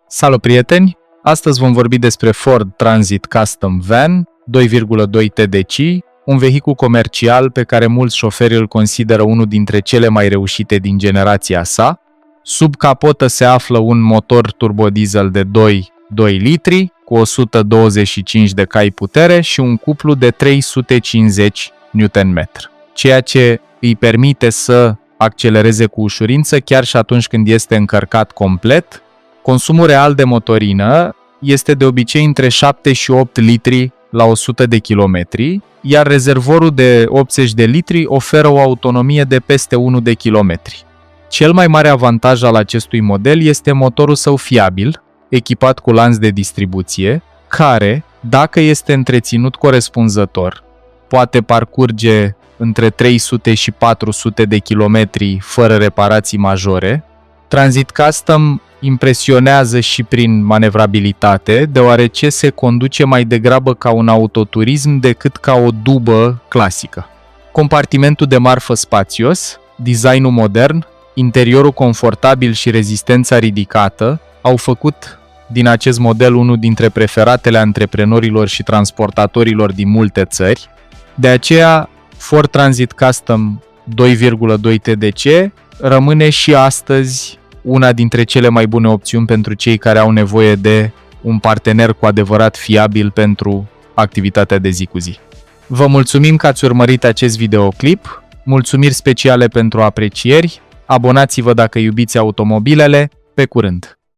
Salut prieteni! Astăzi vom vorbi despre Ford Transit Custom Van 2,2 TDCi, un vehicul comercial pe care mulți șoferi îl consideră unul dintre cele mai reușite din generația sa. Sub capotă se află un motor turbodiesel de 2 litri cu 125 de cai putere și un cuplu de 350 Nm, ceea ce îi permite să accelereze cu ușurință chiar și atunci când este încărcat complet. Consumul real de motorină este de obicei între 7 și 8 litri la 100 de kilometri, iar rezervorul de 80 de litri oferă o autonomie de peste 1 de kilometri. Cel mai mare avantaj al acestui model este motorul său fiabil, echipat cu lanț de distribuție, care, dacă este întreținut corespunzător, poate parcurge între 300 și 400 de kilometri fără reparații majore. Transit Custom impresionează și prin manevrabilitate, deoarece se conduce mai degrabă ca un autoturism decât ca o dubă clasică. Compartimentul de marfă spațios, designul modern, interiorul confortabil și rezistența ridicată au făcut din acest model unul dintre preferatele antreprenorilor și transportatorilor din multe țări. De aceea, Ford Transit Custom 2,2 TDC rămâne și astăzi una dintre cele mai bune opțiuni pentru cei care au nevoie de un partener cu adevărat fiabil pentru activitatea de zi cu zi. Vă mulțumim că ați urmărit acest videoclip, mulțumiri speciale pentru aprecieri, abonați-vă dacă iubiți automobilele, pe curând!